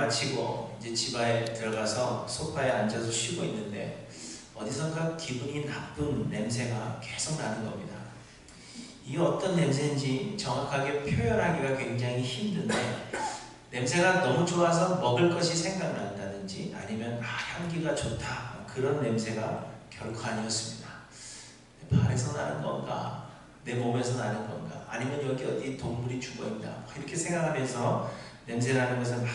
마치고 이제 집안에 들어가서 소파에 앉아서 쉬고 있는데 어디선가 기분이 나쁜 냄새가 계속 나는 겁니다. 이게 어떤 냄새인지 정확하게 표현하기가 굉장히 힘든데 냄새가 너무 좋아서 먹을 것이 생각난다든지 아니면 향기가 좋다 그런 냄새가 결코 아니었습니다. 내 발에서 나는 건가? 내 몸에서 나는 건가? 아니면 여기 어디 동물이 죽어있나? 이렇게 생각하면서 냄새 나는 것을 막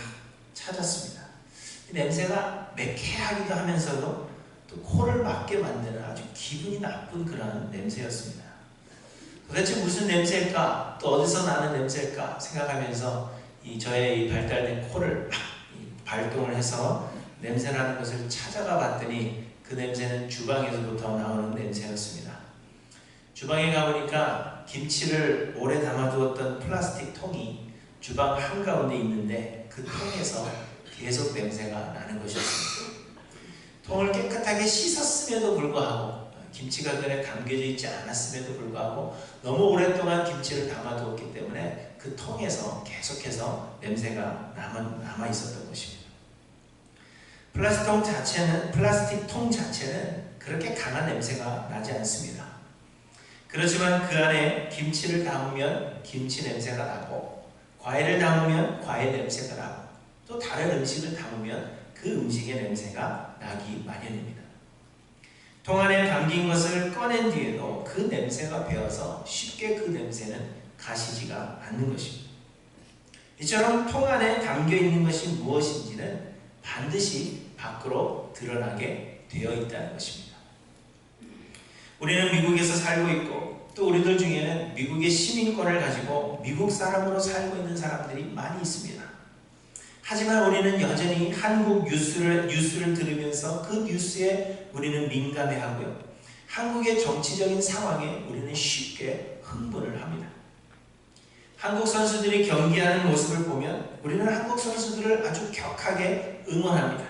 찾았습니다. 이 냄새가 매캐하기도 하면서도 또 코를 막게 만드는 아주 기분이 나쁜 그런 냄새였습니다. 도대체 무슨 냄새일까? 또 어디서 나는 냄새일까? 생각하면서 저의 발달된 코를 막 발동을 해서 냄새 나는 것을 찾아가 봤더니 그 냄새는 주방에서부터 나오는 냄새였습니다. 주방에 가보니까 김치를 오래 담아두었던 플라스틱 통이 주방 한가운데 있는데 그 통에서 계속 냄새가 나는 것이었습니다. 통을 깨끗하게 씻었음에도 불구하고 김치가 그 안에 담겨져 있지 않았음에도 불구하고 너무 오랫동안 김치를 담아두었기 때문에 그 통에서 계속해서 냄새가 남아 있었던 것입니다. 플라스틱 통 자체는 그렇게 강한 냄새가 나지 않습니다. 그렇지만 그 안에 김치를 담으면 김치 냄새가 나고 과일을 담으면 과일 냄새가 나고 또 다른 음식을 담으면 그 음식의 냄새가 나기 마련입니다. 통 안에 담긴 것을 꺼낸 뒤에도 그 냄새가 배어서 쉽게 그 냄새는 가시지가 않는 것입니다. 이처럼 통 안에 담겨 있는 것이 무엇인지는 반드시 밖으로 드러나게 되어 있다는 것입니다. 우리는 미국에서 살고 있고 또 우리들 중에는 미국의 시민권을 가지고 미국 사람으로 살고 있는 사람들이 많이 있습니다. 하지만 우리는 여전히 한국 뉴스를 들으면서 그 뉴스에 우리는 민감해하고요. 한국의 정치적인 상황에 우리는 쉽게 흥분을 합니다. 한국 선수들이 경기하는 모습을 보면 우리는 한국 선수들을 아주 격하게 응원합니다.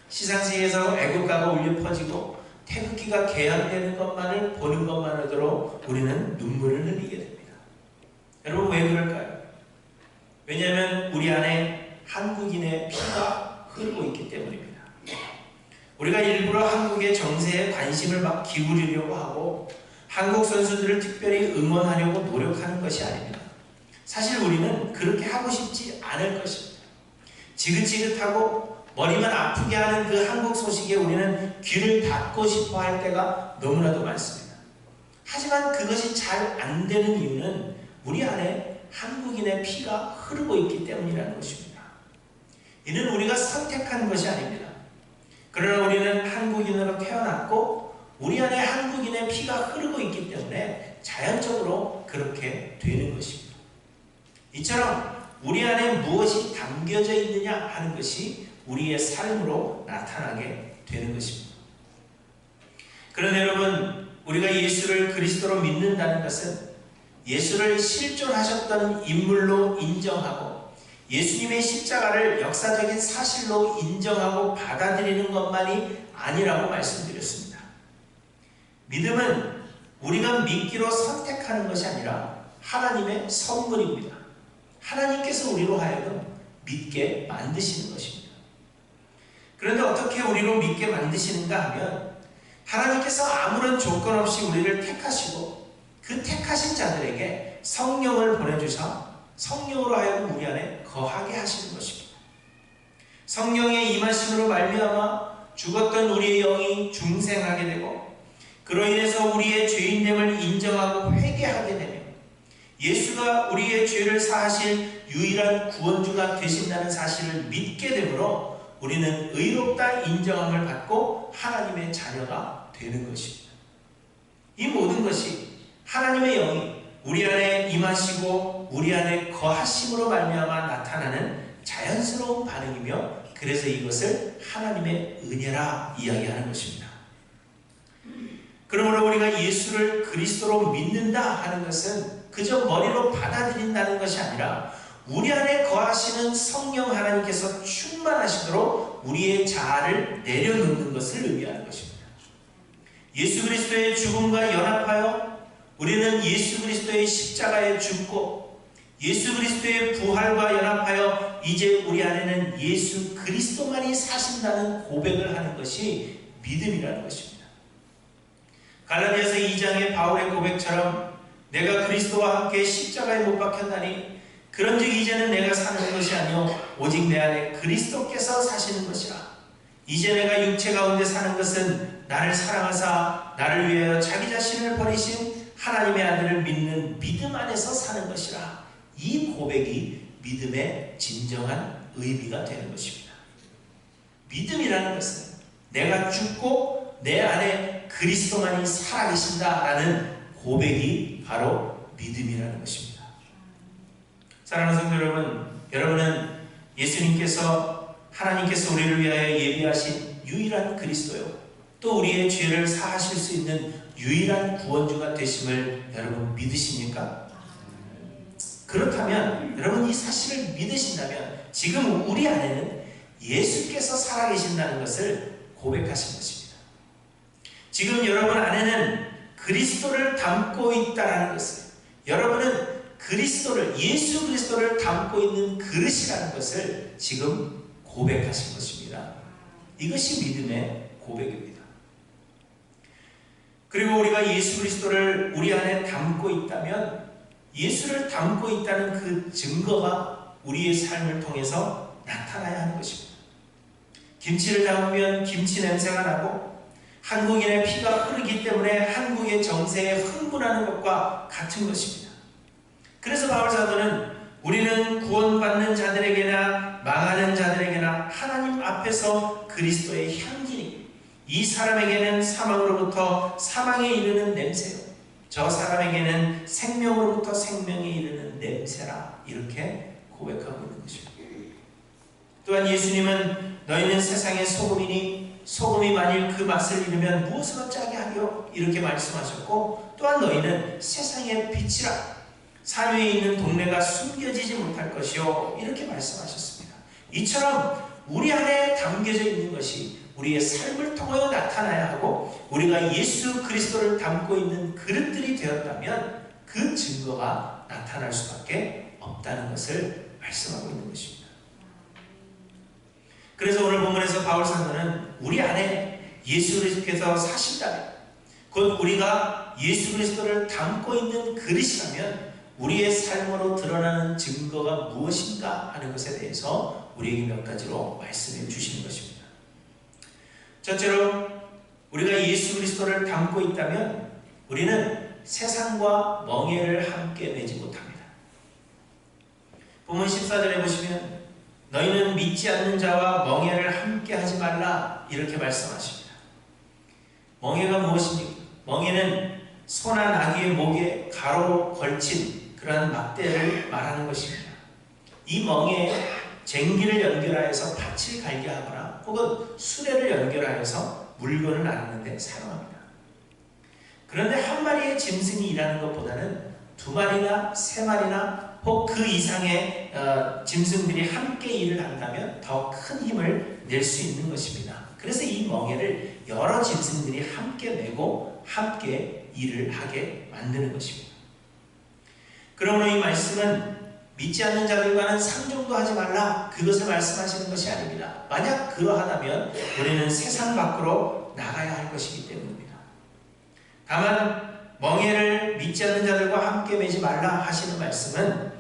시상식에서 애국가가 울려 퍼지고 태극기가 개항되는 것만을 보는 것만으로도 우리는 눈물을 흘리게 됩니다. 여러분 왜 그럴까요? 왜냐하면 우리 안에 한국인의 피가 흐르고 있기 때문입니다. 우리가 일부러 한국의 정세에 관심을 막 기울이려고 하고 한국 선수들을 특별히 응원하려고 노력하는 것이 아닙니다. 사실 우리는 그렇게 하고 싶지 않을 것입니다. 지긋지긋하고 머리만 아프게 하는 그 한국 소식에 우리는 귀를 닫고 싶어 할 때가 너무나도 많습니다. 하지만 그것이 잘 안 되는 이유는 우리 안에 한국인의 피가 흐르고 있기 때문이라는 것입니다. 이는 우리가 선택한 것이 아닙니다. 그러나 우리는 한국인으로 태어났고 우리 안에 한국인의 피가 흐르고 있기 때문에 자연적으로 그렇게 되는 것입니다. 이처럼 우리 안에 무엇이 담겨져 있느냐 하는 것이 우리의 삶으로 나타나게 되는 것입니다. 그런데 여러분, 우리가 예수를 그리스도로 믿는다는 것은 예수를 실존하셨던 인물로 인정하고 예수님의 십자가를 역사적인 사실로 인정하고 받아들이는 것만이 아니라고 말씀드렸습니다. 믿음은 우리가 믿기로 선택하는 것이 아니라 하나님의 선물입니다. 하나님께서 우리로 하여금 믿게 만드시는 것입니다. 그런데 어떻게 우리로 믿게 만드시는가 하면 하나님께서 아무런 조건 없이 우리를 택하시고 그 택하신 자들에게 성령을 보내주사 성령으로 하여금 우리 안에 거하게 하시는 것입니다. 성령의 임하심으로 말미암아 죽었던 우리의 영이 중생하게 되고 그로 인해서 우리의 죄인됨을 인정하고 회개하게 되며 예수가 우리의 죄를 사하실 유일한 구원주가 되신다는 사실을 믿게 되므로 우리는 의롭다 인정함을 받고 하나님의 자녀가 되는 것입니다. 이 모든 것이 하나님의 영이 우리 안에 임하시고 우리 안에 거하심으로 말미암아 나타나는 자연스러운 반응이며 그래서 이것을 하나님의 은혜라 이야기하는 것입니다. 그러므로 우리가 예수를 그리스도로 믿는다 하는 것은 그저 머리로 받아들인다는 것이 아니라 우리 안에 거하시는 성령 하나님께서 충만하시도록 우리의 자아를 내려놓는 것을 의미하는 것입니다. 예수 그리스도의 죽음과 연합하여 우리는 예수 그리스도의 십자가에 죽고 예수 그리스도의 부활과 연합하여 이제 우리 안에는 예수 그리스도만이 사신다는 고백을 하는 것이 믿음이라는 것입니다. 갈라디아서 2장의 바울의 고백처럼 내가 그리스도와 함께 십자가에 못 박혔나니 그런즉 이제는 내가 사는 것이 아니요 오직 내 안에 그리스도께서 사시는 것이라. 이제 내가 육체 가운데 사는 것은 나를 사랑하사 나를 위하여 자기 자신을 버리신 하나님의 아들을 믿는 믿음 안에서 사는 것이라. 이 고백이 믿음의 진정한 의미가 되는 것입니다. 믿음이라는 것은 내가 죽고 내 안에 그리스도만이 살아계신다라는 고백이 바로 믿음이라는 것입니다. 사랑하는 성도 여러분, 여러분은 하나님께서 우리를 위하여 예비하신 유일한 그리스도요, 또 우리의 죄를 사하실 수 있는 유일한 구원주가 되심을 여러분 믿으십니까? 그렇다면 여러분 이 사실을 믿으신다면 지금 우리 안에는 예수께서 살아계신다는 것을 고백하신 것입니다. 지금 여러분 안에는 그리스도를 담고 있다는 것을, 여러분은 예수 그리스도를 담고 있는 그릇이라는 것을 지금 고백하신 것입니다. 이것이 믿음의 고백입니다. 그리고 우리가 예수 그리스도를 우리 안에 담고 있다면 예수를 담고 있다는 그 증거가 우리의 삶을 통해서 나타나야 하는 것입니다. 김치를 담으면 김치 냄새가 나고 한국인의 피가 흐르기 때문에 한국의 정세에 흥분하는 것과 같은 것입니다. 그래서 바울 사도는 우리는 구원받는 자들에게나 망하는 자들에게나 하나님 앞에서 그리스도의 향기니 이 사람에게는 사망으로부터 사망에 이르는 냄새요 저 사람에게는 생명으로부터 생명에 이르는 냄새라, 이렇게 고백하고 있는 것입니다. 또한 예수님은 너희는 세상의 소금이니 소금이 만일 그 맛을 잃으면 무엇으로 짜게 하려, 이렇게 말씀하셨고, 또한 너희는 세상의 빛이라 산위에 있는 동네가 숨겨지지 못할 것이요, 이렇게 말씀하셨습니다. 이처럼 우리 안에 담겨져 있는 것이 우리의 삶을 통하여 나타나야 하고, 우리가 예수 그리스도를 담고 있는 그릇들이 되었다면 그 증거가 나타날 수밖에 없다는 것을 말씀하고 있는 것입니다. 그래서 오늘 본문에서 바울 사도는 우리 안에 예수 그리스도께서 사신다면, 곧 우리가 예수 그리스도를 담고 있는 그릇이라면 우리의 삶으로 드러나는 증거가 무엇인가 하는 것에 대해서 우리에게 몇 가지로 말씀해 주시는 것입니다. 첫째로, 우리가 예수 그리스도를 담고 있다면 우리는 세상과 멍에를 함께 매지 못합니다. 본문 14절에 보시면 너희는 믿지 않는 자와 멍에를 함께 하지 말라, 이렇게 말씀하십니다. 멍에가 무엇입니까? 멍에는 소나 나귀의 목에 가로로 걸친 그러한 막대를 말하는 것입니다. 이 멍에에 쟁기를 연결하여서 밭을 갈게 하거나 혹은 수레를 연결하여서 물건을 나누는 데 사용합니다. 그런데 한 마리의 짐승이 일하는 것보다는 두 마리나 세 마리나 혹 그 이상의 짐승들이 함께 일을 한다면 더 큰 힘을 낼 수 있는 것입니다. 그래서 이 멍에를 여러 짐승들이 함께 메고 함께 일을 하게 만드는 것입니다. 그러므로 이 말씀은 믿지 않는 자들과는 상종도 하지 말라, 그것을 말씀하시는 것이 아닙니다. 만약 그러하다면 우리는 세상 밖으로 나가야 할 것이기 때문입니다. 다만 멍에를 믿지 않는 자들과 함께 매지 말라 하시는 말씀은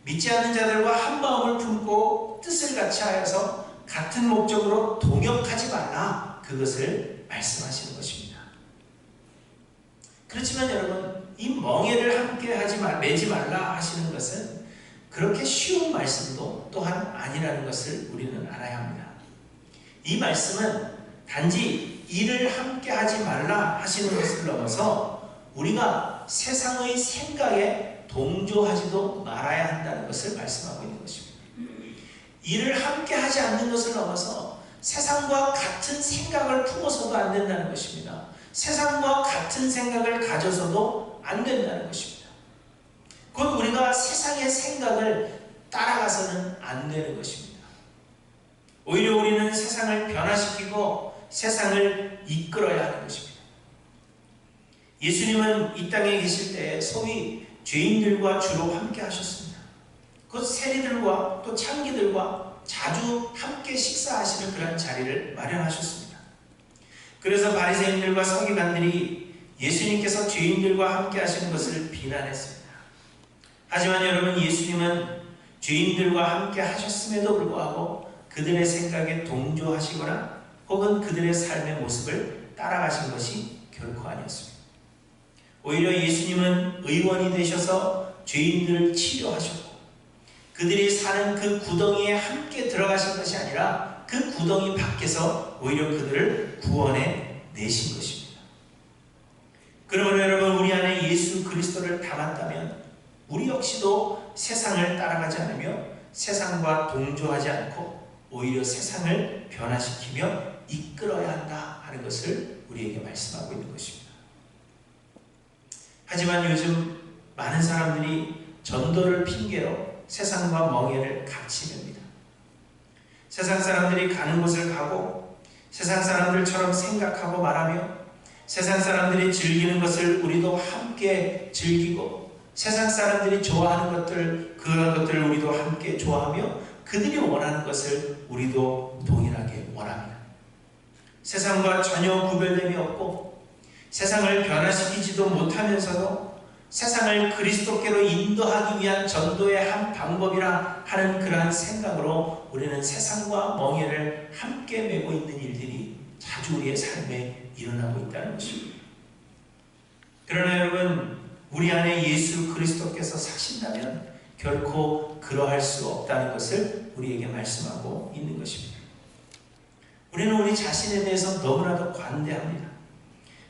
믿지 않는 자들과 한 마음을 품고 뜻을 같이 하여서 같은 목적으로 동역하지 말라, 그것을 말씀하시는 것입니다. 그렇지만 여러분, 이 멍에를 함께 매지 말라 하시는 것은 그렇게 쉬운 말씀도 또한 아니라는 것을 우리는 알아야 합니다. 이 말씀은 단지 일을 함께 하지 말라 하시는 것을 넘어서 우리가 세상의 생각에 동조하지도 말아야 한다는 것을 말씀하고 있는 것입니다. 일을 함께 하지 않는 것을 넘어서 세상과 같은 생각을 품어서도 안 된다는 것입니다. 세상과 같은 생각을 가져서도 안 된다는 것입니다. 곧 우리가 세상의 생각을 따라가서는 안 되는 것입니다. 오히려 우리는 세상을 변화시키고 세상을 이끌어야 하는 것입니다. 예수님은 이 땅에 계실 때 소위 죄인들과 주로 함께 하셨습니다. 곧 세리들과 또 창기들과 자주 함께 식사하시는 그런 자리를 마련하셨습니다. 그래서 바리새인들과 서기관들이 예수님께서 죄인들과 함께 하시는 것을 비난했습니다. 하지만 여러분, 예수님은 죄인들과 함께 하셨음에도 불구하고 그들의 생각에 동조하시거나 혹은 그들의 삶의 모습을 따라가신 것이 결코 아니었습니다. 오히려 예수님은 의원이 되셔서 죄인들을 치료하셨고 그들이 사는 그 구덩이에 함께 들어가신 것이 아니라 그 구덩이 밖에서 오히려 그들을 구원해 내신 것입니다. 그러므로 여러분, 우리 안에 예수 그리스도를 담았다면 우리 역시도 세상을 따라가지 않으며 세상과 동조하지 않고 오히려 세상을 변화시키며 이끌어야 한다 하는 것을 우리에게 말씀하고 있는 것입니다. 하지만 요즘 많은 사람들이 전도를 핑계로 세상과 멍해를 같이 맵니다. 세상 사람들이 가는 곳을 가고 세상 사람들처럼 생각하고 말하며 세상 사람들이 즐기는 것을 우리도 함께 즐기고 세상 사람들이 좋아하는 것들, 그런 것들을 우리도 함께 좋아하며 그들이 원하는 것을 우리도 동일하게 원합니다. 세상과 전혀 구별됨이 없고 세상을 변화시키지도 못하면서도 세상을 그리스도께로 인도하기 위한 전도의 한 방법이라 하는 그러한 생각으로 우리는 세상과 멍해를 함께 메고 있는 일들이 자주 우리의 삶에 일어나고 있다는 것입니다. 그러나 여러분, 우리 안에 예수 그리스도께서 사신다면 결코 그러할 수 없다는 것을 우리에게 말씀하고 있는 것입니다. 우리는 우리 자신에 대해서 너무나도 관대합니다.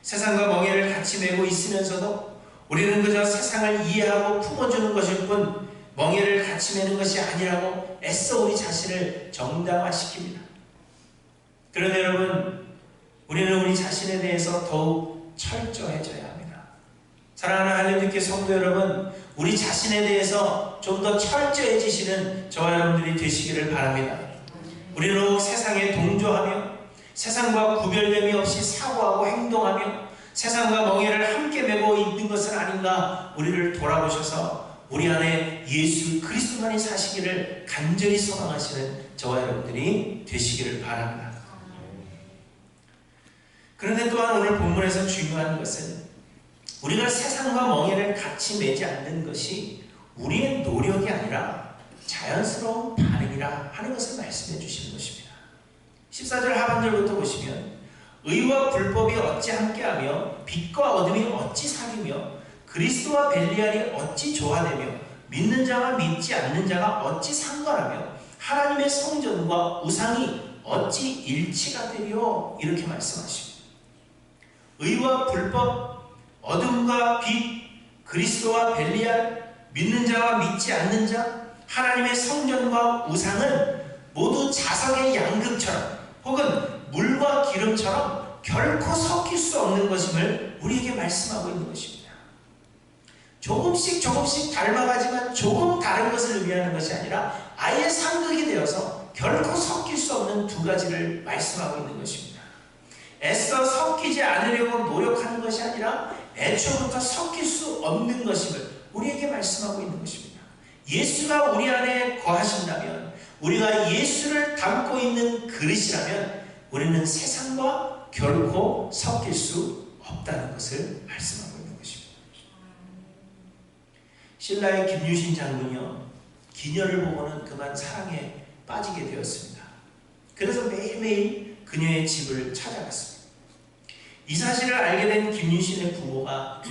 세상과 멍해를 같이 메고 있으면서도 우리는 그저 세상을 이해하고 품어주는 것일 뿐 멍해를 같이 메는 것이 아니라고 애써 우리 자신을 정당화시킵니다. 그런데 여러분, 우리는 우리 자신에 대해서 더욱 철저해져야 합니다. 사랑하는 할렘교회 성도 여러분, 우리 자신에 대해서 좀 더 철저해지시는 저와 여러분들이 되시기를 바랍니다. 우리는 세상에 동조하며 세상과 구별됨이 없이 사고하고 행동하며 세상과 멍해를 함께 메고 있는 것은 아닌가, 우리를 돌아보셔서 우리 안에 예수 그리스도만이 사시기를 간절히 소망하시는 저와 여러분들이 되시기를 바랍니다. 그런데 또한 오늘 본문에서 중요한 것은 우리가 세상과 멍해를 같이 매지 않는 것이 우리의 노력이 아니라 자연스러운 반응이라 하는 것을 말씀해 주시는 것입니다. 14절 하반절부터 보시면 의와 불법이 어찌 함께하며 빛과 어둠이 어찌 사귀며 그리스도와 벨리알이 어찌 조화되며 믿는 자와 믿지 않는 자가 어찌 상관하며 하나님의 성전과 우상이 어찌 일치가 되리요, 이렇게 말씀하십니다. 의와 불법, 어둠과 빛, 그리스도와 벨리알, 믿는 자와 믿지 않는 자, 하나님의 성전과 우상은 모두 자석의 양극처럼 혹은 물과 기름처럼 결코 섞일 수 없는 것임을 우리에게 말씀하고 있는 것입니다. 조금씩 닮아가지만 조금 다른 것을 의미하는 것이 아니라 아예 상극이 되어서 결코 섞일 수 없는 두 가지를 말씀하고 있는 것입니다. 애써 섞이지 않으려고 노력하는 것이 아니라 애초부터 섞일 수 없는 것임을 우리에게 말씀하고 있는 것입니다. 예수가 우리 안에 거하신다면, 우리가 예수를 담고 있는 그릇이라면 우리는 세상과 결코 섞일 수 없다는 것을 말씀하고 있는 것입니다. 신라의 김유신 장군이요, 기녀를 보고는 그만 사랑에 빠지게 되었습니다. 그래서 매일매일 그녀의 집을 찾아갔습니다. 이 사실을 알게 된 김유신의 부모가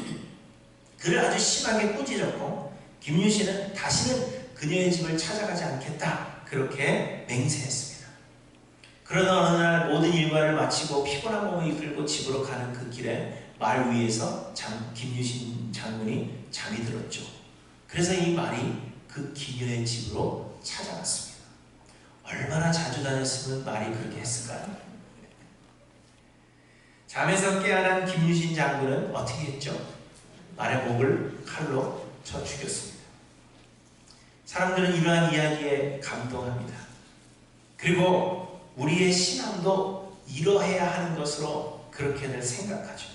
그를 아주 심하게 꾸짖었고, 김유신은 다시는 그녀의 집을 찾아가지 않겠다, 그렇게 맹세했습니다. 그러나 어느 날 모든 일과를 마치고 피곤한 몸을 이끌고 집으로 가는 그 길에 말 위에서 김유신 장군이 잠이 들었죠. 그래서 이 말이 그 기녀의 집으로 찾아갔습니다. 얼마나 자주 다녔으면 말이 그렇게 했을까요? 잠에서 깨어난 김유신 장군은 어떻게 했죠? 말의 목을 칼로 쳐 죽였습니다. 사람들은 이러한 이야기에 감동합니다. 그리고 우리의 신앙도 이러해야 하는 것으로 그렇게들 생각하죠.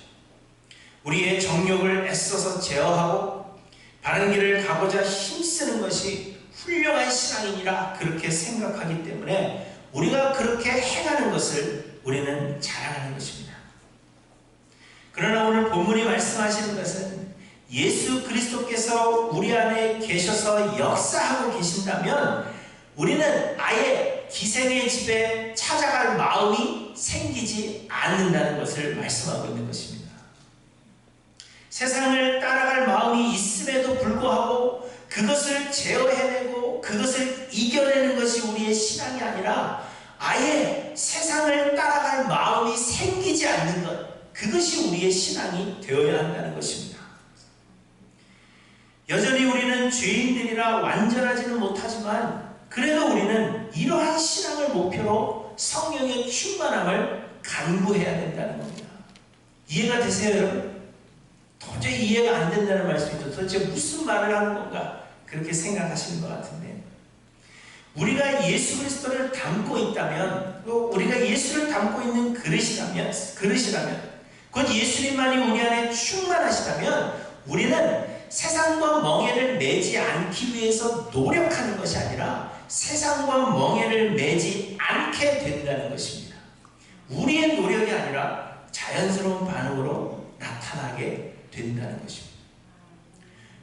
우리의 정욕을 애써서 제어하고 바른 길을 가고자 힘쓰는 것이 훌륭한 신앙이니라 그렇게 생각하기 때문에 우리가 그렇게 행하는 것을 우리는 자랑하는 것입니다. 그러나 오늘 본문이 말씀하시는 것은 예수 그리스도께서 우리 안에 계셔서 역사하고 계신다면 우리는 아예 기생의 집에 찾아갈 마음이 생기지 않는다는 것을 말씀하고 있는 것입니다. 세상을 따라갈 마음이 있음에도 불구하고 그것을 제어해내고 그것을 이겨내는 것이 우리의 신앙이 아니라 아예 세상을 따라갈 마음이 생기지 않는 것, 그것이 우리의 신앙이 되어야 한다는 것입니다. 여전히 우리는 죄인들이라 완전하지는 못하지만 그래도 우리는 이러한 신앙을 목표로 성령의 충만함을 간구해야 된다는 겁니다. 이해가 되세요, 여러분? 도저히 이해가 안 된다는 말씀이죠. 도대체 무슨 말을 하는 건가? 그렇게 생각하시는 것 같은데, 우리가 예수 그리스도를 담고 있다면, 또 우리가 예수를 담고 있는 그릇이라면, 곧 예수님만이 우리 안에 충만하시다면 우리는 세상과 멍에를 매지 않기 위해서 노력하는 것이 아니라 세상과 멍에를 매지 않게 된다는 것입니다. 우리의 노력이 아니라 자연스러운 반응으로 나타나게 된다는 것입니다.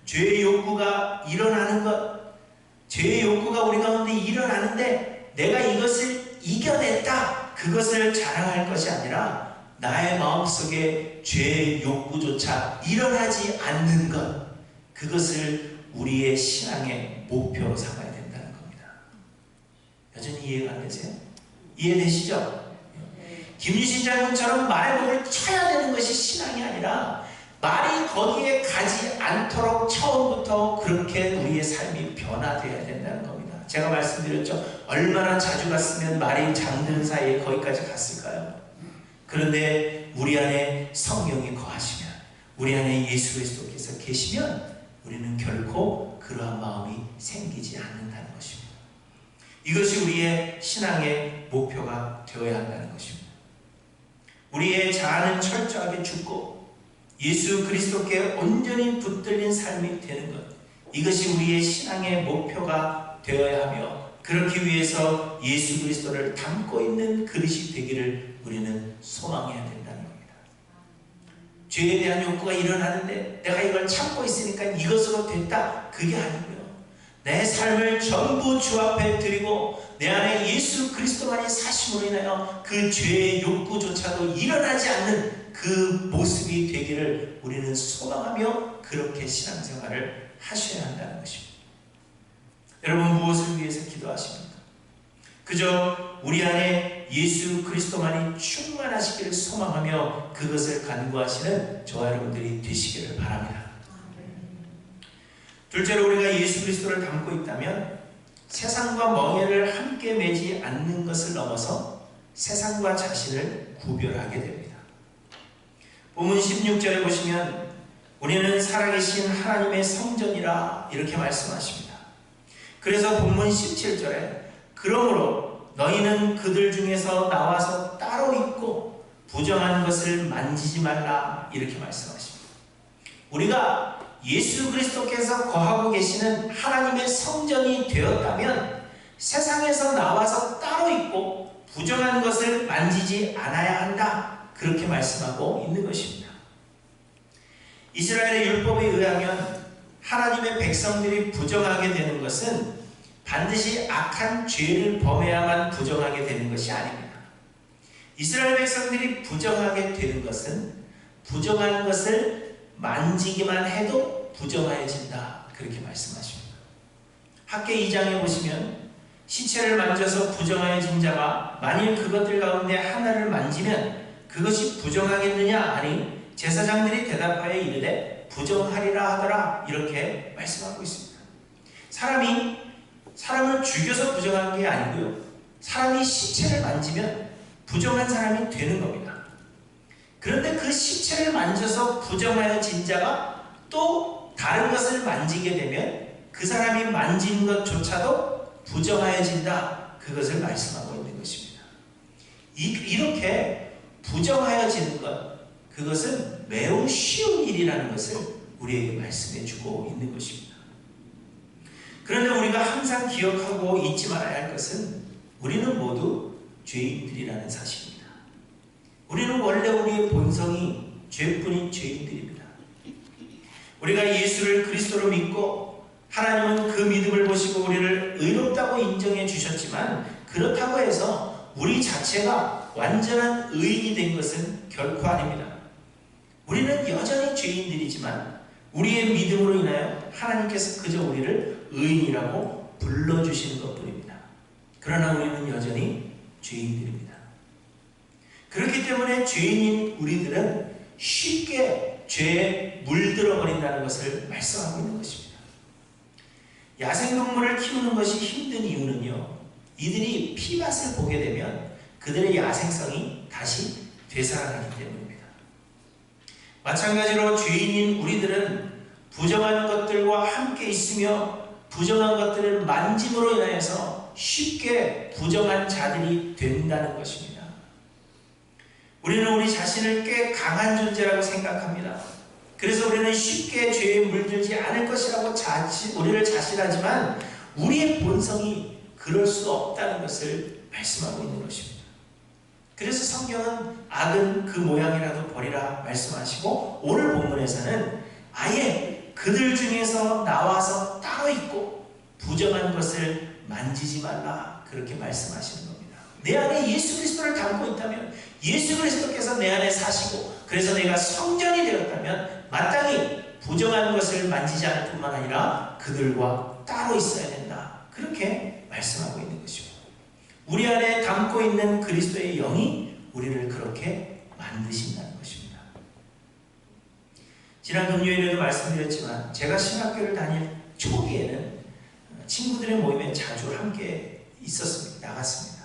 죄의 욕구가 일어나는 것, 죄의 욕구가 우리 가운데 일어나는데 내가 이것을 이겨냈다, 그것을 자랑할 것이 아니라 나의 마음속에 죄의 욕구조차 일어나지 않는 것, 그것을 우리의 신앙의 목표로 삼아야 된다는 겁니다. 여전히 이해가 안 되세요? 이해되시죠? 김유신 장군처럼 말을 쳐야 되는 것이 신앙이 아니라 말이 거기에 가지 않도록 처음부터 그렇게 우리의 삶이 변화되어야 된다는 겁니다. 제가 말씀드렸죠. 얼마나 자주 갔으면 말이 잠드는 사이에 거기까지 갔을까요? 그런데 우리 안에 성령이 거하시면, 우리 안에 예수 그리스도께서 계시면 우리는 결코 그러한 마음이 생기지 않는다는 것입니다. 이것이 우리의 신앙의 목표가 되어야 한다는 것입니다. 우리의 자아는 철저하게 죽고 예수 그리스도께 온전히 붙들린 삶이 되는 것, 이것이 우리의 신앙의 목표가 되어야 하며, 그렇기 위해서 예수 그리스도를 담고 있는 그릇이 되기를 우리는 소망해야 된다는 겁니다. 죄에 대한 욕구가 일어나는데 내가 이걸 참고 있으니까 이것으로 됐다, 그게 아니고요. 내 삶을 전부 주 앞에 드리고 내 안에 예수 그리스도만이 사심으로 인하여 그 죄의 욕구조차도 일어나지 않는 그 모습이 되기를 우리는 소망하며 그렇게 신앙생활을 하셔야 한다는 것입니다. 여러분, 무엇을 위해서 기도하십니까? 그저 우리 안에 예수 그리스도만이 충만하시기를 소망하며 그것을 간구하시는 저와 여러분들이 되시기를 바랍니다. 둘째로, 우리가 예수 그리스도를 담고 있다면 세상과 멍에를 함께 매지 않는 것을 넘어서 세상과 자신을 구별하게 됩니다. 본문 16절에 보시면 우리는 살아계신 하나님의 성전이라 이렇게 말씀하십니다. 그래서 본문 17절에 그러므로 너희는 그들 중에서 나와서 따로 있고 부정한 것을 만지지 말라 이렇게 말씀하십니다. 우리가 예수 그리스도께서 거하고 계시는 하나님의 성전이 되었다면 세상에서 나와서 따로 있고 부정한 것을 만지지 않아야 한다, 그렇게 말씀하고 있는 것입니다. 이스라엘의 율법에 의하면 하나님의 백성들이 부정하게 되는 것은 반드시 악한 죄를 범해야만 부정하게 되는 것이 아닙니다. 이스라엘 백성들이 부정하게 되는 것은 부정한 것을 만지기만 해도 부정하여진다, 그렇게 말씀하십니다. 학계 2장에 보시면 시체를 만져서 부정하여진 자가 만일 그것들 가운데 하나를 만지면 그것이 부정하겠느냐 하니 제사장들이 대답하여 이르되 부정하리라 하더라, 이렇게 말씀하고 있습니다. 사람을 죽여서 부정한 게 아니고요, 사람이 시체를 만지면 부정한 사람이 되는 겁니다. 그런데 그 시체를 만져서 부정하여진 자가 또 다른 것을 만지게 되면 그 사람이 만진 것조차도 부정하여진다, 그것을 말씀하고 있는 것입니다. 이렇게 부정하여지는 것, 그것은 매우 쉬운 일이라는 것을 우리에게 말씀해 주고 있는 것입니다. 그런데 우리가 항상 기억하고 잊지 말아야 할 것은 우리는 모두 죄인들이라는 사실입니다. 우리는 원래 우리의 본성이 죄뿐인 죄인들입니다. 우리가 예수를 그리스도로 믿고 하나님은 그 믿음을 보시고 우리를 의롭다고 인정해 주셨지만 그렇다고 해서 우리 자체가 완전한 의인이 된 것은 결코 아닙니다. 우리는 여전히 죄인들이지만 우리의 믿음으로 인하여 하나님께서 그저 우리를 의인이라고 불러주시는 것뿐입니다. 그러나 우리는 여전히 죄인들입니다. 그렇기 때문에 죄인인 우리들은 쉽게 죄에 물들어 버린다는 것을 말씀하고 있는 것입니다. 야생동물을 키우는 것이 힘든 이유는요, 이들이 피맛을 보게 되면 그들의 야생성이 다시 되살아나기 때문입니다. 마찬가지로 죄인인 우리들은 부정한 것들과 함께 있으며 부정한 것들을 만짐으로 인하여서 쉽게 부정한 자들이 된다는 것입니다. 우리는 우리 자신을 꽤 강한 존재라고 생각합니다. 그래서 우리는 쉽게 죄에 물들지 않을 것이라고 우리를 자신하지만 우리의 본성이 그럴 수 없다는 것을 말씀하고 있는 것입니다. 그래서 성경은 악은 그 모양이라도 버리라 말씀하시고 오늘 본문에서는 아예 그들 중에서 나와서 따로 있고 부정한 것을 만지지 말라 그렇게 말씀하시는 겁니다. 내 안에 예수 그리스도를 담고 있다면 예수 그리스도께서 내 안에 사시고 그래서 내가 성전이 되었다면 마땅히 부정한 것을 만지지 않을 뿐만 아니라 그들과 따로 있어야 된다. 그렇게 말씀하고 있는 것입니다. 우리 안에 담고 있는 그리스도의 영이 우리를 그렇게 만드신다는 것입니다. 지난 금요일에도 말씀드렸지만 제가 신학교를 다닐 초기에는 친구들의 모임에 자주 함께 있었습니다. 나갔습니다.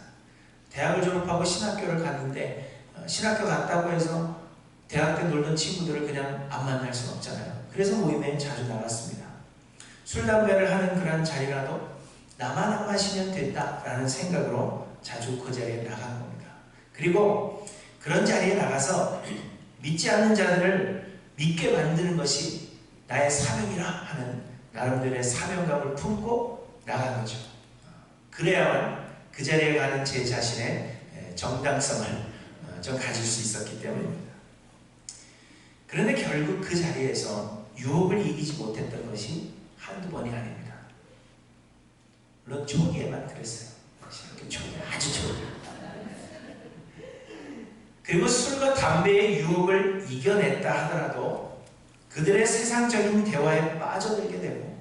대학을 졸업하고 신학교를 갔는데 신학교 갔다고 해서 대학 때 놀던 친구들을 그냥 안 만날 수는 없잖아요. 그래서 모임에 자주 나갔습니다. 술, 담배를 하는 그런 자리라도 나만 안 마시면 된다라는 생각으로 자주 그 자리에 나간 겁니다. 그리고 그런 자리에 나가서 믿지 않는 자들을 믿게 만드는 것이 나의 사명이라 하는 나름대로의 사명감을 품고 나간 거죠. 그래야만 그 자리에 가는 제 자신의 정당성을 좀 가질 수 있었기 때문입니다. 그런데 결국 그 자리에서 유혹을 이기지 못했던 것이 한두 번이 아닙니다. 물론 초기에만 그랬어요. 초기에, 아주 초기에. 그리고 술과 담배의 유혹을 이겨냈다 하더라도 그들의 세상적인 대화에 빠져들게 되고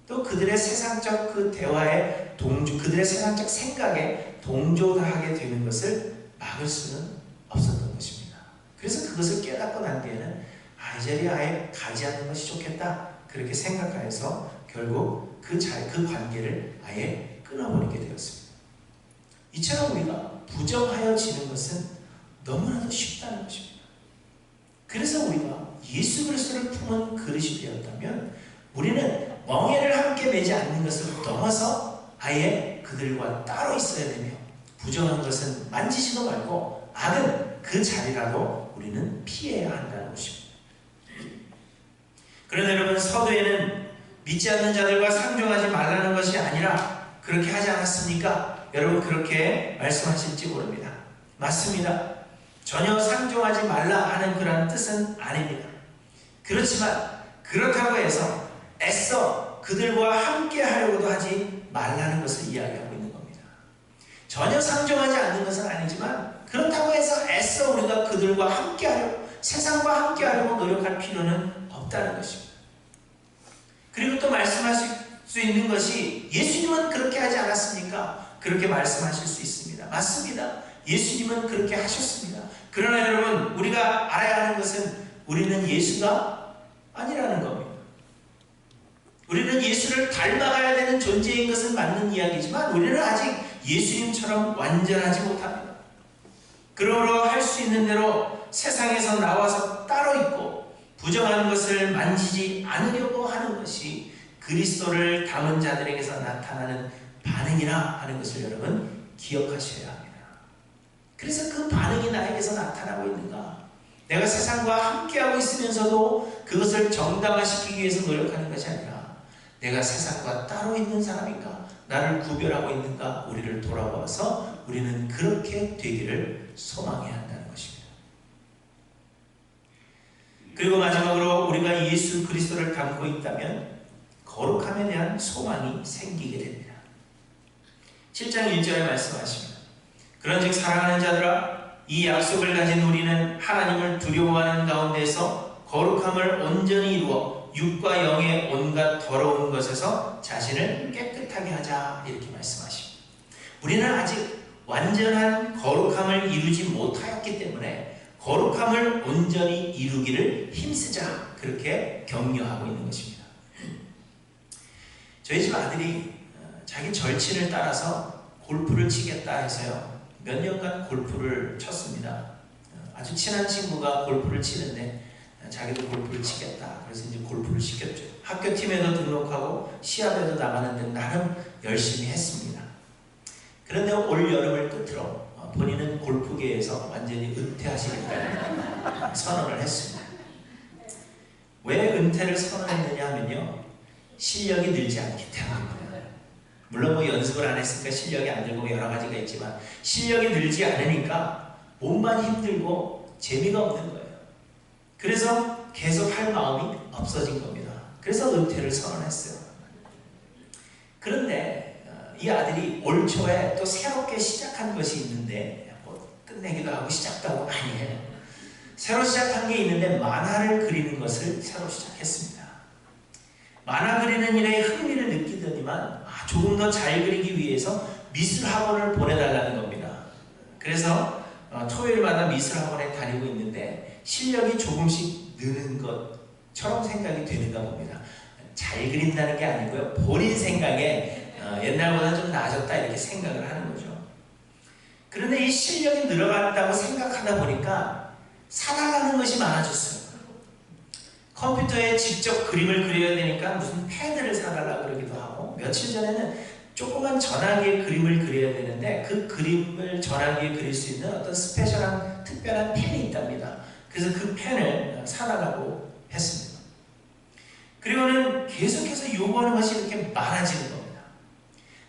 또 그들의 세상적 그 대화에 그들의 세상적 생각에 동조하게 되는 것을 막을 수는 없었던 것입니다. 그래서 그것을 깨닫고 난 뒤에는 이 자리에 아예 가지 않는 것이 좋겠다 그렇게 생각하여서 결국 그 관계를 아예 끊어버리게 되었습니다. 이처럼 우리가 부정하여지는 것은 너무나도 쉽다는 것입니다. 그래서 우리가 예수 그리스도를 품은 그릇이 되었다면 우리는 멍에를 함께 매지 않는 것을 넘어서 아예 그들과 따로 있어야 되며 부정한 것은 만지지도 말고 악은 그 자리라도 우리는 피해야 한다는 것입니다. 그런데 여러분 서두에는 믿지 않는 자들과 상종하지 말라는 것이 아니라 그렇게 하지 않았습니까? 여러분 그렇게 말씀하실지 모릅니다. 맞습니다. 전혀 상종하지 말라 하는 그런 뜻은 아닙니다. 그렇지만 그렇다고 해서 애써 그들과 함께 하려고도 하지 말라는 것을 이야기하고 있는 겁니다. 전혀 상종하지 않는 것은 아니지만 그렇다고 해서 애써 우리가 그들과 함께 하려고 세상과 함께 하려고 노력할 필요는 없다는 것입니다. 그리고 또 말씀하실 수 있는 것이 예수님은 그렇게 하지 않았습니까? 그렇게 말씀하실 수 있습니다. 맞습니다. 예수님은 그렇게 하셨습니다. 그러나 여러분 우리가 알아야 하는 것은 우리는 예수가 아니라는 겁니다. 우리는 예수를 닮아가야 되는 존재인 것은 맞는 이야기지만 우리는 아직 예수님처럼 완전하지 못합니다. 그러므로 할 수 있는 대로 세상에서 나와서 따로 있고 부정한 것을 만지지 않으려고 하는 것이 그리스도를 담은 자들에게서 나타나는 반응이라 하는 것을 여러분 기억하셔야 합니다. 그래서 그 반응이 나에게서 나타나고 있는가? 내가 세상과 함께하고 있으면서도 그것을 정당화시키기 위해서 노력하는 것이 아니라 내가 세상과 따로 있는 사람인가? 나를 구별하고 있는가? 우리를 돌아보아서 우리는 그렇게 되기를 소망해야 한다는 것입니다. 그리고 마지막으로 우리가 예수 그리스도를 닮고 있다면 거룩함에 대한 소망이 생기게 됩니다. 7장 1절에 말씀하십니다. 그런즉 사랑하는 자들아, 이 약속을 가진 우리는 하나님을 두려워하는 가운데서 거룩함을 온전히 이루어 육과 영의 온갖 더러운 것에서 자신을 깨끗하게 하자, 이렇게 말씀하십니다. 우리는 아직 완전한 거룩함을 이루지 못하였기 때문에 거룩함을 온전히 이루기를 힘쓰자, 그렇게 격려하고 있는 것입니다. 저희 집 아들이 자기 절친을 따라서 골프를 치겠다 해서요, 몇 년간 골프를 쳤습니다. 아주 친한 친구가 골프를 치는데 자기도 골프를 치겠다, 그래서 이제 골프를 시켰죠. 학교 팀에도 등록하고 시합에도 나가는데 나름 열심히 했습니다. 그런데 올 여름을 끝으로 본인은 골프계에서 완전히 은퇴하시겠다는 선언을 했습니다. 왜 은퇴를 선언했느냐 하면요, 실력이 늘지 않기 때문입니다. 물론 뭐 연습을 안 했으니까 실력이 안 늘고 여러 가지가 있지만 실력이 늘지 않으니까 몸만 힘들고 재미가 없는 거예요. 그래서 계속 할 마음이 없어진 겁니다. 그래서 은퇴를 선언했어요. 그런데 이 아들이 올 초에 또 새롭게 시작한 것이 있는데, 뭐 끝내기도 하고 시작도 하고 많이 해요. 새로 시작한 게 있는데 만화를 그리는 것을 새로 시작했습니다. 만화 그리는 일에 흥미를 느끼더니만 조금 더 잘 그리기 위해서 미술학원을 보내달라는 겁니다. 그래서 토요일마다 미술학원에 다니고 있는데 실력이 조금씩 느는 것처럼 생각이 되는가 봅니다. 잘 그린다는 게 아니고요, 본인 생각에 옛날보다 좀 나아졌다, 이렇게 생각을 하는 거죠. 그런데 이 실력이 늘어간다고 생각하다 보니까 사달라는 것이 많아졌어요. 컴퓨터에 직접 그림을 그려야 되니까 무슨 패드를 사달라고 그러기도 하고, 며칠 전에는 조그만 전화기에 그림을 그려야 되는데 그 그림을 전화기에 그릴 수 있는 어떤 스페셜한 특별한 펜이 있답니다. 그래서 그 펜을 사달라고 했습니다. 그리고는 계속해서 요구하는 것이 이렇게 많아지는 겁니다.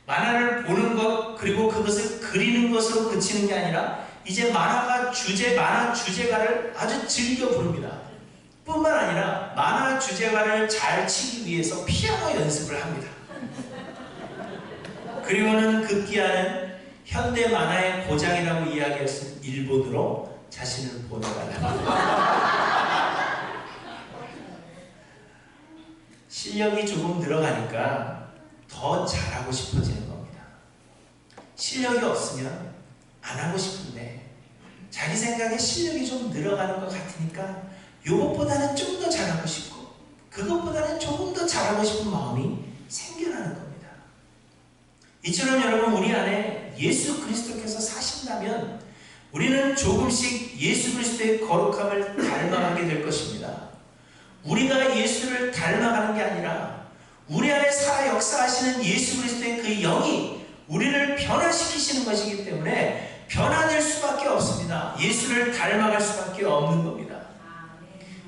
만화를 보는 것, 그리고 그것을 그리는 것으로 그치는 게 아니라 이제 만화 주제가를 아주 즐겨 부릅니다. 뿐만 아니라 만화 주제가를 잘 치기 위해서 피아노 연습을 합니다. 그리고는 급기야는 현대 만화의 고장이라고 이야기했을 일본으로 자신을 보내달랍니다. 실력이 조금 늘어가니까 더 잘하고 싶어지는 겁니다. 실력이 없으면 안 하고 싶은데 자기 생각에 실력이 좀 늘어가는 것 같으니까 이것보다는 좀 더 잘하고 싶고 그것보다는 조금 더 잘하고 싶은 마음이 생겨나는 겁니다. 이처럼 여러분, 우리 안에 예수 그리스도께서 사신다면 우리는 조금씩 예수 그리스도의 거룩함을 닮아가게 될 것입니다. 우리가 예수를 닮아가는 게 아니라 우리 안에 살아 역사하시는 예수 그리스도의 그 영이 우리를 변화시키시는 것이기 때문에 변화될 수밖에 없습니다. 예수를 닮아갈 수밖에 없는 겁니다.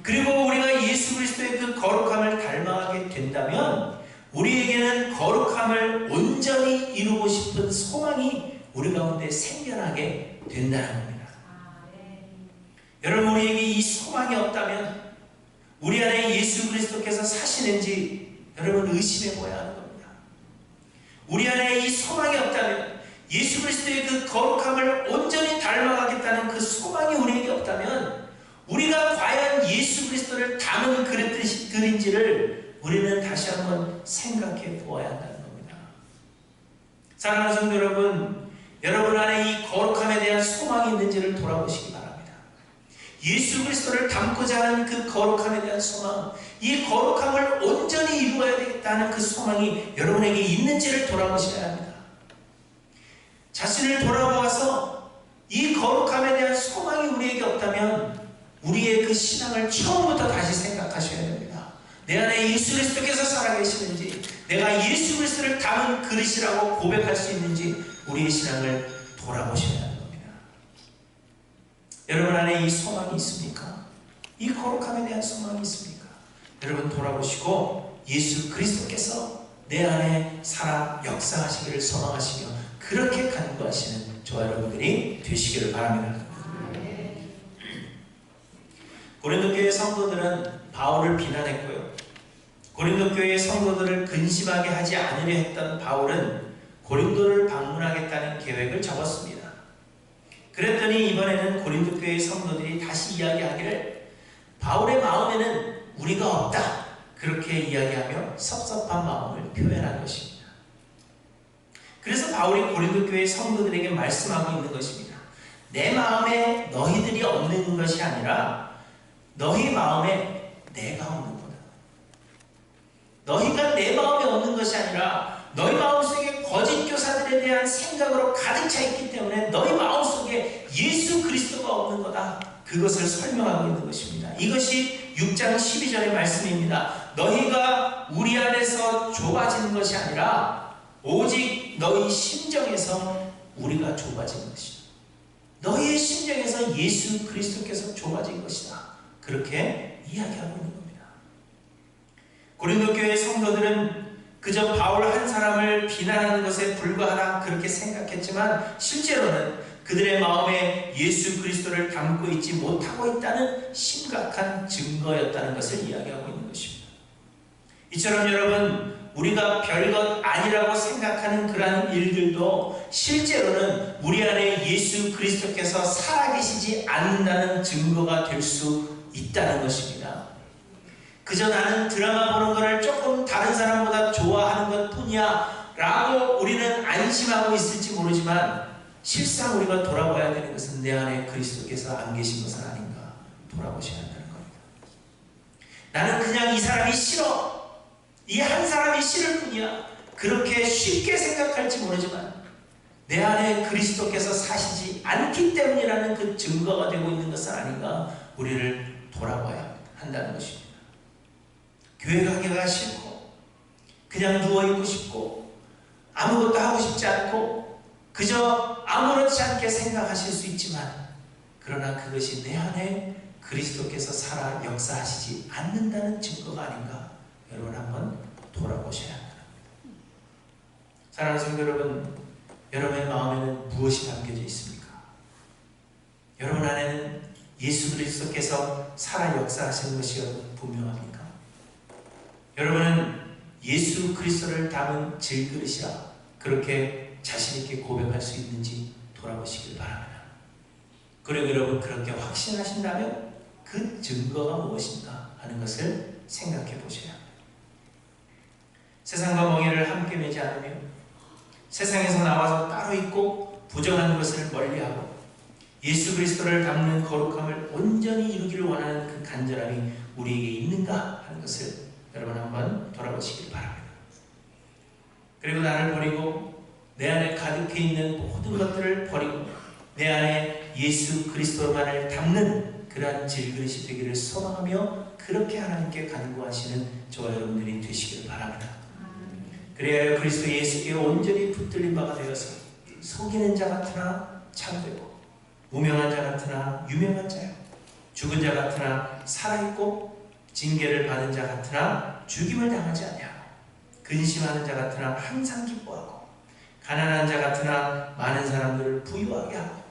그리고 우리가 예수 그리스도의 그 거룩함을 닮아가게 된다면 우리에게는 거룩함을 온전히 이루고 싶은 소망이 우리 가운데 생겨나게 된다는 겁니다. 여러분, 우리에게 이 소망이 없다면 우리 안에 예수 그리스도께서 사시는지 여러분 의심해 보아야 하는 겁니다. 우리 안에 이 소망이 없다면, 예수 그리스도의 그 거룩함을 온전히 닮아가겠다는 그 소망이 우리에게 없다면 우리가 과연 예수 그리스도를 담은 그릇인지를 우리는 다시 한번 생각해 보아야 한다는 겁니다. 사랑하는 성도 여러분, 여러분 안에 이 거룩함에 대한 소망이 있는지를 돌아보시기 바랍니다. 예수 그리스도를 담고자 하는 그 거룩함에 대한 소망, 이 거룩함을 온전히 이루어야 되겠다는 그 소망이 여러분에게 있는지를 돌아보셔야 합니다. 자신을 돌아보아서 이 거룩함에 대한 소망이 우리에게 없다면 우리의 그 신앙을 처음부터 다시 생각하셔야 됩니다. 내 안에 예수 그리스도께서 살아계시는지, 내가 예수 그리스도를 담은 그릇이라고 고백할 수 있는지 우리의 신앙을 돌아보셔야 하는 겁니다. 여러분 안에 이 소망이 있습니까? 이 거룩함에 대한 소망이 있습니까? 여러분 돌아보시고 예수 그리스도께서 내 안에 살아 역사하시기를 소망하시며 그렇게 간구하시는 저와 여러분들이 되시기를 바랍니다. 고린도 교회 성도들은 바울을 비난했고요. 고린도 교회 성도들을 근심하게 하지 않으려 했던 바울은 고린도를 방문하겠다는 계획을 적었습니다. 그랬더니 이번에는 고린도 교회 성도들이 다시 이야기하기를 바울의 마음에는 우리가 없다. 그렇게 이야기하며 섭섭한 마음을 표현한 것입니다. 그래서 바울이 고린도 교회 성도들에게 말씀하고 있는 것입니다. 내 마음에 너희들이 없는 것이 아니라 너희 마음에 내가 없는 거다. 너희가 내 마음에 없는 것이 아니라 너희 마음속에 거짓 교사들에 대한 생각으로 가득 차 있기 때문에 너희 마음속에 예수 그리스도가 없는 거다. 그것을 설명하고 있는 것입니다. 이것이 6장 12절의 말씀입니다. 너희가 우리 안에서 좁아지는 것이 아니라 오직 너희 심정에서 우리가 좁아진 것이다. 너희의 심정에서 예수 그리스도께서 좁아진 것이다. 그렇게 이야기하고 있는 겁니다. 고린도 교회 성도들은 그저 바울 한 사람을 비난하는 것에 불과하다 그렇게 생각했지만 실제로는 그들의 마음에 예수 그리스도를 담고 있지 못하고 있다는 심각한 증거였다는 것을 이야기하고 있는 것입니다. 이처럼 여러분, 우리가 별것 아니라고 생각하는 그러한 일들도 실제로는 우리 안에 예수 그리스도께서 살아계시지 않는다는 증거가 될 수 있다는 것입니다. 그저 나는 드라마 보는 것을 조금 다른 사람보다 좋아하는 것 뿐이야 라고 우리는 안심하고 있을지 모르지만 실상 우리가 돌아봐야 되는 것은 내 안에 그리스도께서 안 계신 것은 아닌가 돌아보셔야 한다는 겁니다. 나는 그냥 이 사람이 싫어, 이 한 사람이 싫을 뿐이야, 그렇게 쉽게 생각할지 모르지만 내 안에 그리스도께서 사시지 않기 때문이라는 그 증거가 되고 있는 것은 아닌가 우리를 돌아봐야 한다는 것입니다. 교회 가기가 싫고 그냥 누워있고 싶고 아무것도 하고 싶지 않고 그저 아무렇지 않게 생각하실 수 있지만 그러나 그것이 내 안에 그리스도께서 살아 역사하시지 않는다는 증거가 아닌가 여러분 한번 돌아보셔야 합니다. 사랑하는 성도 여러분, 여러분의 마음에는 무엇이 담겨져 있습니까? 여러분 안에는 예수 그리스도께서 살아 역사하시는 것이 분명합니까? 여러분은 예수 그리스도를 담은 질그릇이라 그렇게 자신있게 고백할 수 있는지 돌아보시길 바랍니다. 그리고 여러분 그렇게 확신하신다면 그 증거가 무엇인가 하는 것을 생각해 보셔야 합니다. 세상과 멍에를 함께 매지 않으며 세상에서 나와서 따로 있고 부정한 것을 멀리하고 예수 그리스도를 담는 거룩함을 온전히 이루기를 원하는 그 간절함이 우리에게 있는가 하는 것을 여러분 한번 돌아보시길 바랍니다. 그리고 나를 버리고 내 안에 가득해 있는 모든 것들을 버리고 내 안에 예수 그리스도만을 담는 그러한 질그릇이 되기를 소망하며 그렇게 하나님께 간구하시는 저와 여러분들이 되시기를 바랍니다. 그래야 그리스도 예수께 온전히 붙들린 바가 되어서 속이는 자 같으나 참되고 무명한 자 같으나 유명한 자요, 죽은 자 같으나 살아있고 징계를 받은 자 같으나 죽임을 당하지 아니하고 근심하는 자 같으나 항상 기뻐하고 가난한 자 같으나 많은 사람들을 부유하게 하고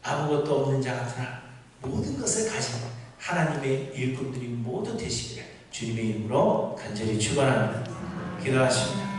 아무것도 없는 자 같으나 모든 것을 가진 하나님의 일꾼들이 모두 되시기를 주님의 이름으로 간절히 축원합니다. 기도하십니다.